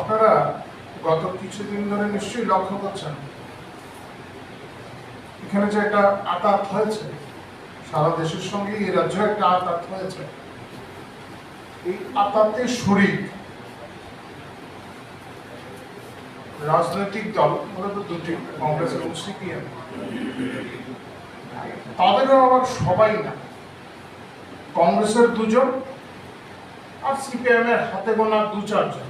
আপনারা গত কিছুদিন ধরে নিশ্চয়ই লক্ষ্য করছেন এখানে যে একটা আঘাত হয়েছে, সারা দেশের সঙ্গে এই রাজ্যে একটা আঘাত হয়েছে। এই আঘাতে শরীর রাজনৈতিক দল মূলত দুটি, কংগ্রেস এবং সিপিএম। তাদেরও আবার সবাই না, কংগ্রেসের দুজন আর সিপিএম এর হাতে গোনা 2-4 জন,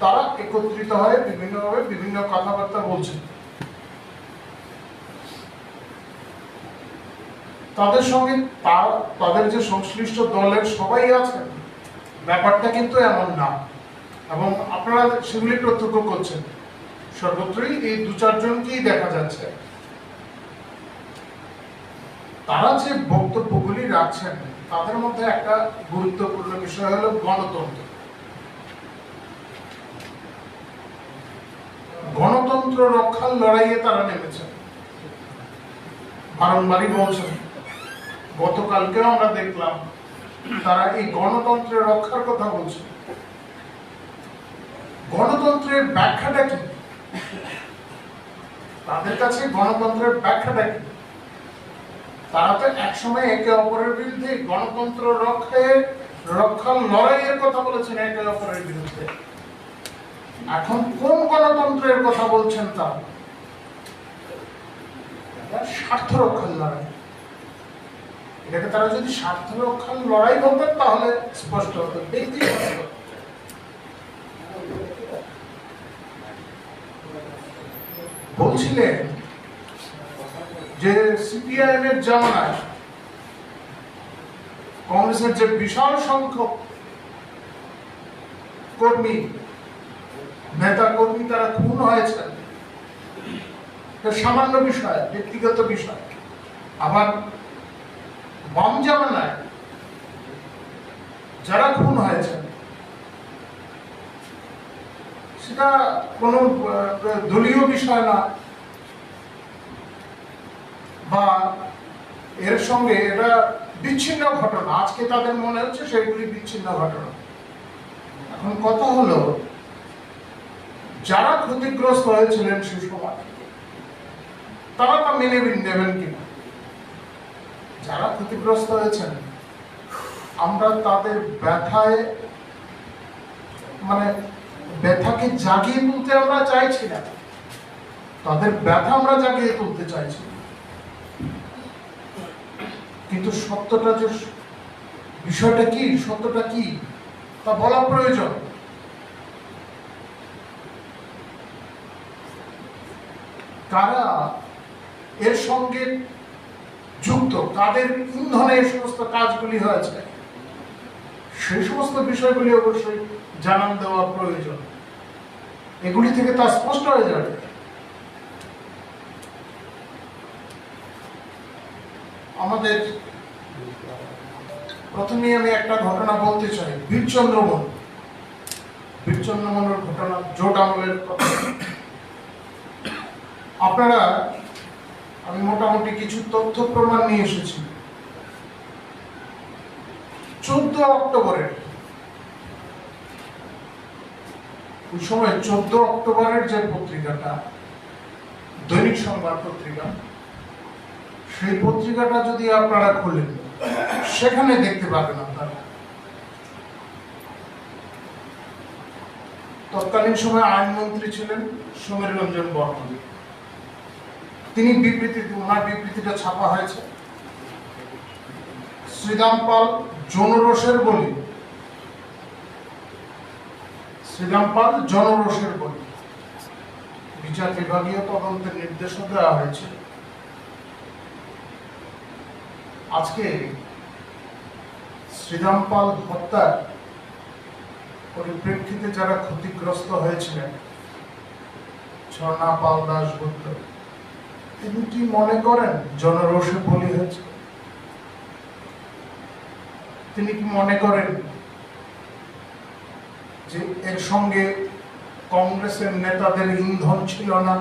তারা একত্রিত হয়ে বিভিন্নভাবে বিভিন্ন কথাবার্তা বলছেন। তাদের সঙ্গে তাদের যে সংশ্লিষ্ট দলের সবাই আছেন, ব্যাপারটা কিন্তু এমন না, এবং আপনারা সেগুলি প্রত্যক্ষ করছেন। সর্বত্রই এই 2-4 জনকেই দেখা যাচ্ছে। তারা যে বক্তব্যগুলি রাখছেন তাদের মধ্যে একটা গুরুত্বপূর্ণ বিষয় হলো গণতন্ত্র। গণতন্ত্র রক্ষার লড়াইয়ে তারা নেমেছেন, বারংবারই বলছেন। গতকালকেও আমরা দেখলাম তারা এই গণতন্ত্রের রক্ষার কথা বলছেন। গণতন্ত্রের ব্যাখ্যাটা কি? তাদের কাছে গণতন্ত্রের ব্যাখ্যাটা কি? তারা তো একসময় একে অপরের বিরুদ্ধে গণতন্ত্র রক্ষার লড়াইয়ের কথা বলেছেন একে অপরের বিরুদ্ধে। এখন কোন গণতন্ত্রের কথা বলছেন? তারা স্বার্থ রক্ষার লড়াই। এটাকে তারা যদি স্বার্থ রক্ষার লড়াই বলতেন তাহলে স্পষ্ট হতো। বলছিলেন যে সিপিআইএম এর জামানায় কংগ্রেসের যে বিশাল সংখ্যক কর্মী, নেতা কর্মী তারা খুন হয়েছেন, সামান্য বিষয়, ব্যক্তিগত বিষয়। আবার বাম জামানায় যারা খুন হয়েছেন সেটা কোনো দলীয় বিষয় না, বা এর সঙ্গে এটা বিচ্ছিন্ন ঘটনা। আজকে তাদের মনে হচ্ছে সেগুলি বিচ্ছিন্ন ঘটনা। এখন কথা হলো, যারা ক্ষতিগ্রস্ত হয়েছিলেন সে সময় তারা তা মেনে নেবেন কিনা? যারা ক্ষতিগ্রস্ত হয়েছেন আমরা তাদের ব্যথাকে জাগিয়ে তুলতে আমরা চাইছি না, তাদের ব্যথা আমরা জাগিয়ে তুলতে চাইছি। কিন্তু সত্যটা যে বিষয়টা কি, সত্যটা কি তা বলা প্রয়োজন। কারা এর সঙ্গে যুক্ত, কাদের ইন্ধনে এই সমস্ত কাজগুলি হয়েছে, সেই সমস্ত বিষয়গুলি অবশ্যই জানান দেওয়া প্রয়োজন। এগুলি থেকে তা স্পষ্ট হয়ে যাবে। আমাদের প্রথমেই আমি একটা ঘটনা বলতে চাই, বীরচন্দ্রমোহনের ঘটনা, জোট আমলের কথা। আপনারা, আমি মোটামুটি কিছু তথ্য প্রমাণ নিয়ে এসেছি। 14 অক্টোবরের ওই সময় 14 অক্টোবরের যে পত্রিকাটা, দৈনিক সংবাদ পত্রিকা, সেই পত্রিকাটা যদি আপনারা খুলেন সেখানে দেখতে পাবেন আপনারা তৎকালীন সময় আইনমন্ত্রী ছিলেন সমীর রঞ্জন বর্মন। তিনি ওনার বিবৃতিটা ছাপা হয়েছে। শ্রীরাম পাল জনরোষের বলি, বিচার বিভাগীয় তদন্তের নির্দেশও দেওয়া হয়েছে। আজকে শ্রীরাম পাল হত্যার পরিপ্রেক্ষিতে যারা ক্ষতিগ্রস্ত হয়েছিলেন, ঝর্ণা পাল দাশগুপ্ত, তিনি কি মনে করেন জনরোষে বলি হয়েছে? তিনি কি মনে করেন যে এর সঙ্গে কংগ্রেসের নেতাদের ইন্ধন ছিল না?